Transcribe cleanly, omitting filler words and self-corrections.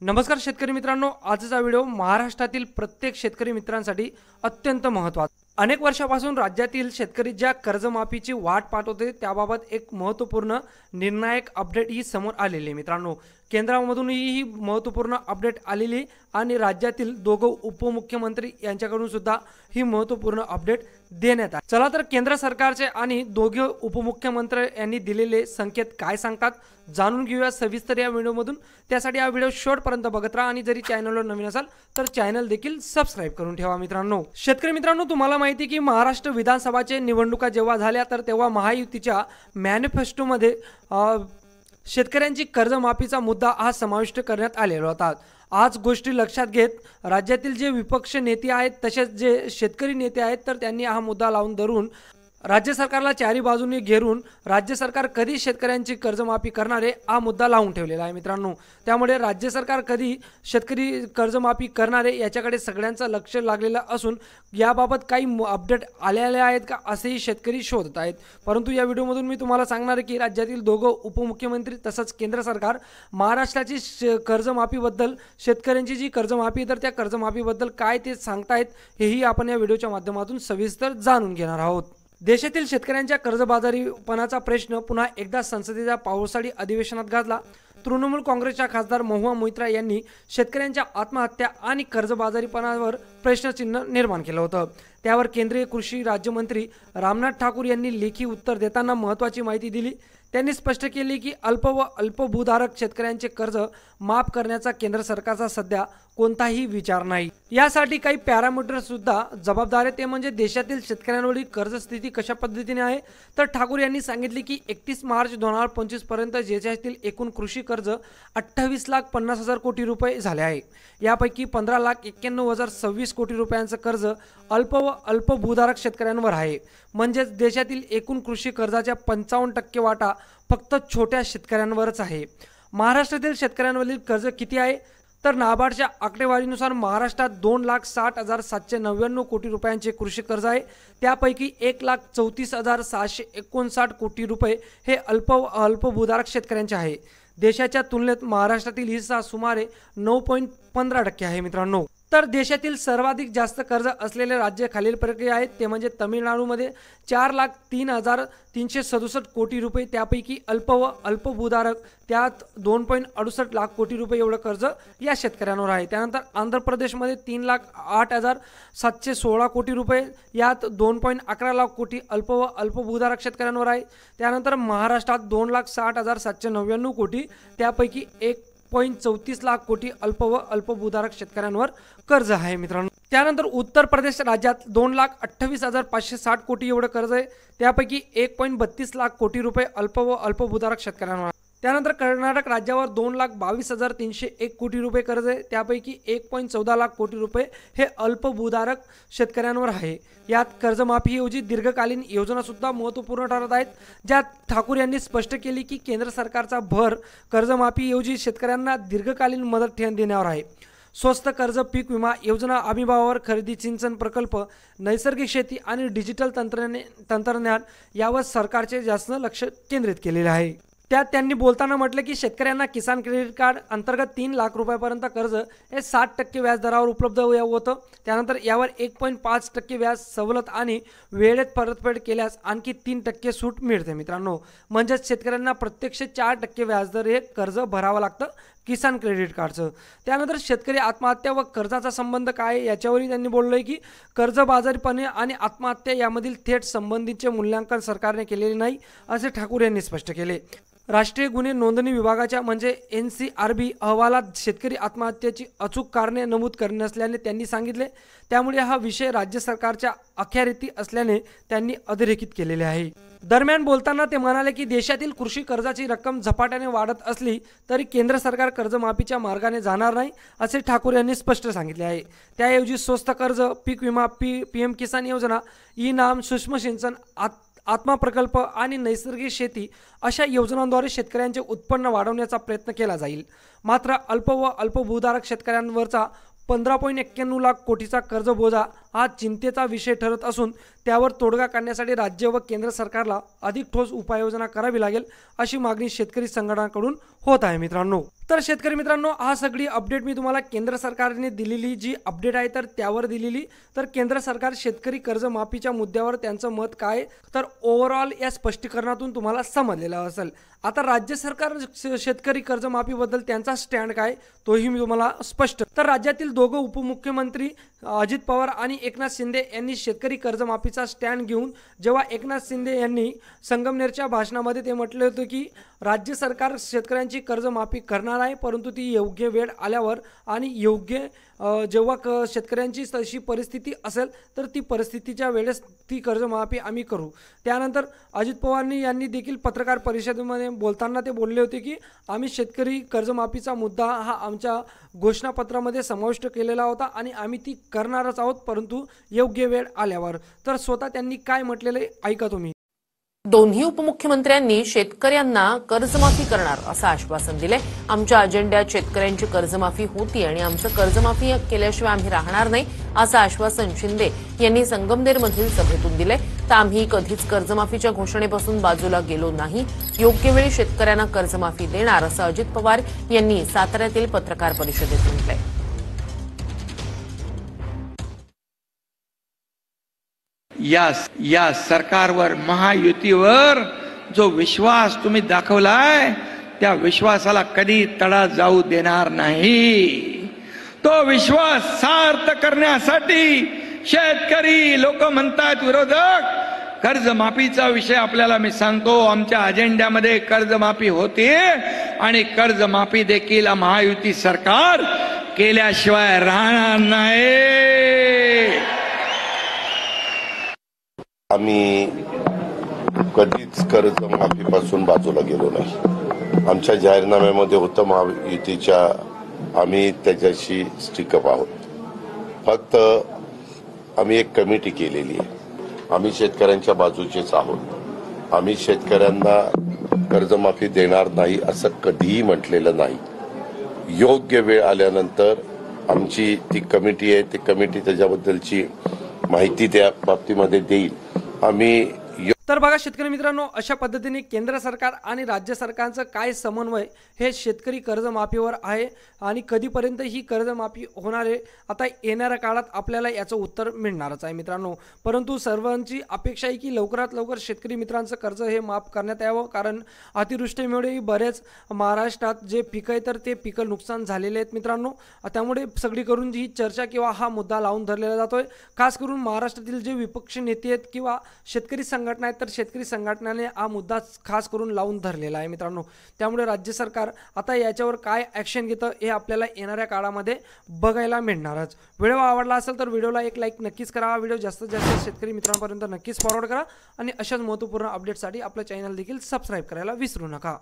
नमस्कार शेतकरी मित्रांनो, आजचा व्हिडिओ महाराष्ट्रातील प्रत्येक शेतकरी मित्रांसाठी अत्यंत महत्त्वाचा। अनेक वर्षापासून राज्यातील शेतकरी ज्या कर्जमाफीची वाट पाहत होते त्याबाबत एक महत्त्वपूर्ण निर्णायक अपडेट ही समोर आलेली आहे। मित्रांनो, केंद्रामधूनही ही महत्त्वपूर्ण अपडेट आलेली आणि राज्यातील दोघं उपमुख्यमंत्री यांच्याकडून सुद्धा ही महत्त्वपूर्ण अपडेट देण्यात आली। चला तर केंद्र सरकारचे आणि दोघे उपमुख्यमंत्री यांनी दिलेले संकेत काय सांगतात जाणून घेऊया सविस्तर या व्हिडिओमधून। त्यासाठी हा व्हिडिओ शेवटपर्यंत बघत राहा आणि जरी चॅनलवर नवीन असाल तर चॅनल देखील सबस्क्राइब करून ठेवा। मित्रांनो, शेतकरी मित्रांनो, तुम्हाला माहिती की महाराष्ट्र विधानसभाचे निवडणुका जेव्हा झाल्या तर तेव्हा महायुतीच्या मॅनिफेस्टोमध्ये शेतकऱ्यांची कर्जमाफीचा मुद्दा हा समाविष्ट करण्यात आलेला होता। आज गोष्टी लक्षात घेत राज्यातील जे विपक्ष नेते आहेत तसेच जे शेतकरी नेते आहेत तर त्यांनी हा मुद्दा लावून धरून राज्य सरकारला चारी बाजूने घेरून राज्य सरकार कधी शेतकऱ्यांची कर्जमाफी करणार आहे हा मुद्दा लावून ठेवलेला आहे। मित्रांनो, त्यामुळे राज्य सरकार कधी शेतकरी कर्जमाफी करणार आहे याच्याकडे सगळ्यांचं लक्ष लागलेलं असून याबाबत काही अपडेट आलेले आहेत का असेही शेतकरी शोधत आहेत। परंतु या व्हिडिओमधून मी तुम्हाला सांगणार आहे की राज्यातील दोघं उपमुख्यमंत्री तसंच केंद्र सरकार महाराष्ट्राची कर्जमाफीबद्दल शेतकऱ्यांची जी कर्जमाफी तर त्या कर्जमाफीबद्दल काय ते सांगतायत हेही आपण या व्हिडिओच्या माध्यमातून सविस्तर जाणून घेणार आहोत। देशातील शेतकऱ्यांच्या कर्जबाजारीपणाचा प्रश्न पुन्हा एकदा संसदेच्या पावसाळी अधिवेशनात गाजला। तृणमूल काँग्रेसच्या खासदार महुआ मोइत्रा यांनी शेतकऱ्यांच्या आत्महत्या आणि कर्जबाजारीपणावर प्रश्नचिन्ह निर्माण केलं होतं। त्यावर केंद्रीय कृषी राज्यमंत्री रामनाथ ठाकूर यांनी लेखी उत्तर देताना महत्त्वाची माहिती दिली। त्यांनी स्पष्ट केले की अल्प व अल्पभूधारक शेतकऱ्यांचे कर्ज माफ करण्याचा केंद्र सरकारचा सध्या कोणताही विचार नाही। यासाठी काही पॅरामीटर सुद्धा जबाबदार आहे, ते म्हणजे देशातील शेतकऱ्यांवरील कर्जस्थिती कशा पद्धतीने आहे। तर ठाकूर यांनी सांगितले की 31 मार्च 2025 पर्यंत देशातील एकूण कृषी कर्ज 28,50,000 कोटी रुपये झाले आहे। यापैकी 15,91,026 कोटी रुपयांचं कर्ज अल्प व अल्पभूधारक शेतकऱ्यांवर आहे। म्हणजे देशातील एकूण कृषी कर्जाच्या 55% वाटा फक्त छोट्या शेतकऱ्यांवरच आहे। महाराष्ट्रातील शेतकऱ्यांवरील कर्ज किती आहे तर नाबार्डच्या आकडेवारीनुसार महाराष्ट्रात 2,60,799 कोटी रुपयांचे कृषी कर्ज आहे। त्यापैकी 1,34,659 कोटी रुपये हे अल्पभूधारक शेतकऱ्यांचे आहे। देशाच्या तुलनेत महाराष्ट्रातील हिस्सा सुमारे 9.15% आहे। मित्रांनो, तर देशातील सर्वाधिक जास्त कर्ज असलेले राज्य खालीलप्रमाणे आहेत, ते म्हणजे तमिळनाडूमध्ये 4,03,367 कोटी रुपये, त्यापैकी अल्प व अल्पभूधारक त्यात 2.68 लाख कोटी रुपये एवढं कर्ज या शेतकऱ्यांवर आहे। त्यानंतर आंध्र प्रदेशमध्ये 3,08,716 कोटी रुपये, यात 2.11 लाख कोटी अल्प व अल्पभूधारक शेतकऱ्यांवर आहे। त्यानंतर महाराष्ट्रात 2,60,799 कोटी, त्यापैकी 1.34 लाख कोटी अल्प व अल्पभूधारक शेतकऱ्यांवर कर्ज आहे। मित्रांनो, त्यानंतर उत्तर प्रदेश राज्यात 2,28,560 कोटी एवढं कर्ज आहे, त्यापैकी 1.32 लाख कोटी रुपये अल्प व अल्पभूधारक शेतकऱ्यांवर। त्यानंतर कर्नाटक राज्यावर 2,22,301 कोटी रुपये कर्ज आहे, त्यापैकी 1.14 लाख कोटी रुपये हे अल्पभूधारक शेतकऱ्यांवर आहे। यात कर्जमाफीऐवजी दीर्घकालीन योजना सुद्धा महत्त्वपूर्ण ठरत आहेत, ज्यात ठाकूर यांनी स्पष्ट केले की केंद्र सरकारचा भर कर्जमाफीऐवजी शेतकऱ्यांना दीर्घकालीन मदत देण्यावर आहे। स्वस्त कर्ज, पीक विमा योजना, हमीभावावर खरेदी, सिंचन प्रकल्प, नैसर्गिक शेती आणि डिजिटल तंत्रज्ञान यावर सरकारचे जास्त लक्ष केंद्रित केलेले आहे। त्यात त्यांनी बोलताना म्हटलं की शेतकऱ्यांना किसान क्रेडिट कार्ड अंतर्गत 3 लाख रुपयापर्यंत कर्ज हे 60% व्याज दरावर उपलब्ध होतं। त्यानंतर यावर 1.5% व्याज सवलत आणि वेळेत परतफेड केल्यास आणखी 3% सूट मिळते। मित्रांनो, म्हणजेच शेतकऱ्यांना प्रत्यक्ष 4% व्याजदर हे कर्ज भरावं लागतं किसान क्रेडिट कार्डचं। त्यानंतर शेतकरी आत्महत्या व कर्जाचा संबंध काय याच्यावरही त्यांनी बोललं आहे की कर्जबाजारीपणे आणि आत्महत्या यामधील थेट संबंधीचे मूल्यांकन सरकारने केलेले नाही असे ठाकूर यांनी स्पष्ट केले। राष्ट्रीय गुन्हे नोंदणी विभागाच्या म्हणजे NCRB अहवालात शेतकरी आत्महत्येची अचूक कारणे नमूद करणे नसल्याने त्यांनी सांगितले, त्यामुळे हा विषय राज्य सरकारच्या अखत्यारीत असल्याने त्यांनी अधोरेखित केलेले आहे। दरम्यान बोलताना ते म्हणाले की देशातील कृषी कर्जाची रक्कम झपाट्याने वाढत असली तरी केंद्र सरकार कर्जमाफीच्या मार्गाने जाणार नाही असे ठाकूर यांनी स्पष्ट सांगितले आहे। त्याऐवजी स्वस्त कर्ज, पीक विमा, PM किसान योजना, ई-नाम, सूक्ष्म सिंचन, आत्मा प्रकल्प आणि नैसर्गिक शेती अशा योजनांद्वारे शेतकऱ्यांचे उत्पन्न वाढवण्याचा प्रयत्न केला जाईल। मात्र अल्प व अल्पभूधारक शेतकऱ्यांवरचा 15.91 लाख कोटीचा कर्जबोजा हा चिंतेचा विषय ठरत असून त्यावर तोडगा काढण्यासाठी राज्य व केंद्र सरकारला अधिक ठोस उपाययोजना करावी लागेल अशी मागणी शेतकरी संघटनांकडून होत आहे मित्रांनो। तर शेतकरी मित्रांनो, हा सगळी अपडेट मी तुम्हाला केंद्र सरकारने दिलेली जी अपडेट आहे तर त्यावर दिलेली। तर केंद्र सरकार शेतकरी कर्जमाफीच्या मुद्द्यावर त्यांचं मत काय, तर ओव्हरऑल या स्पष्टीकरणातून तुम्हाला समजलेलं असेल। आता राज्य सरकार शेतकरी कर्जमाफीबद्दल त्यांचा स्टँड काय तोही मी तुम्हाला स्पष्ट। तर राज्यातील दोघं उपमुख्यमंत्री अजित पवार आणि एकनाथ शिंदे यांनी शेतकरी कर्जमाफीचा स्टँड घेऊन जेव्हा एकनाथ शिंदे यांनी संगमनेरच्या भाषणामध्ये ते म्हटले होते की राज्य सरकार शेतकऱ्यांची कर्जमाफी करणार आहे, परंतु ती योग्य वेळ आल्यावर आणि योग्य जेव्हा शेतकऱ्यांची तशी परिस्थिती असेल तर ती परिस्थितीच्या वेळेस ती कर्जमाफी आम्ही करू। त्यानंतर अजित पवार यांनी देखील पत्रकार परिषदेमध्ये बोलताना ते बोलले होते की आम्ही शेतकरी कर्जमाफीचा मुद्दा हा आमच्या घोषणापत्रामध्ये समाविष्ट केलेला होता आणि आम्ही ती करणारच आहोत, परंतु योग्य वेळ आल्यावर। तर स्वतः त्यांनी काय म्हटलेले ऐका तुम्ही। दोन्ही उपमुख्यमंत्र्यांनी शेतकऱ्यांना कर्जमाफी करणार असं आश्वासन दिले। आमच्या अजेंड्यात शेतकऱ्यांची कर्जमाफी होती आणि आमचं कर्जमाफी केल्याशिवाय आम्ही राहणार नाही असं आश्वासन शिंदे यांनी संगमनेरमधील सभेतून दिले। तर आम्ही कधीच कर्जमाफीच्या घोषणेपासून बाजूला गेलो नाही, योग्य वेळी शेतकऱ्यांना कर्जमाफी देणार असं अजित पवार यांनी साताऱ्यातील पत्रकार परिषदेत म्हटलंय। या सरकारवर महायुतीवर जो विश्वास तुम्ही दाखवलाय त्या विश्वासाला कधी तडा जाऊ देणार नाही। तो विश्वास सार्थ करण्यासाठी शेतकरी लोक म्हणतात विरोधक कर्जमाफीचा विषय आपल्याला मी सांगतो, आमच्या अजेंड्यामध्ये कर्जमाफी होते आणि कर्जमाफी देखील महायुती सरकार केल्याशिवाय राहणार नाही। आम्ही कधीच कर्जमाफीपासून बाजूला गेलो नाही। आमच्या जाहीरनाम्यामध्ये होतं महायुतीच्या, आम्ही त्याच्याशी स्टिकअप आहोत। फक्त आम्ही एक कमिटी केलेली आहे, आम्ही शेतकऱ्यांच्या बाजूचेच आहोत। आम्ही शेतकऱ्यांना कर्जमाफी देणार नाही असं कधीही म्हटलेलं नाही। योग्य वेळ आल्यानंतर आमची ती कमिटी आहे, ती कमिटी त्याच्याबद्दलची माहिती त्या बाबतीमध्ये देईल। आम्ही तर बघा शेतकरी मित्रांनो, अशा पद्धतीने केंद्र सरकार आणि राज्य सरकारचं काय समन्वय हे शेतकरी कर्जमाफीवर आहे आणि कधीपर्यंत ही कर्जमाफी होणार आहे आता येणाऱ्या काळात आपल्याला याचं उत्तर मिळणारच आहे मित्रांनो। परंतु सर्वांची अपेक्षा आहे की लवकरात लवकर शेतकरी मित्रांचं कर्ज हे माफ करण्यात यावं, कारण अतिवृष्टीमुळे बरेच महाराष्ट्रात जे पिकं आहे तर ते पिकं नुकसान झालेले आहेत मित्रांनो। त्यामुळे सगळीकडून ही चर्चा किंवा हा मुद्दा लावून धरलेला जातोय। खास करून महाराष्ट्रातील जे विपक्षी नेते आहेत किंवा शेतकरी संघटना तर शेतकरी संघटनाने हा मुद्दा खास करून लावून धरलेला आहे मित्रांनो। त्यामुळे राज्य सरकार आता याच्यावर काय ॲक्शन घेतं हे आपल्याला येणाऱ्या काळामध्ये बघायला मिळणारच। व्हिडिओ आवडला असेल तर व्हिडिओला एक लाईक नक्कीच करा, व्हिडिओ जास्तीत जास्त शेतकरी मित्रांपर्यंत नक्कीच फॉरवर्ड करा आणि अशाच महत्त्वपूर्ण अपडेटसाठी आपलं चॅनल देखील सबस्क्राईब करायला विसरू नका।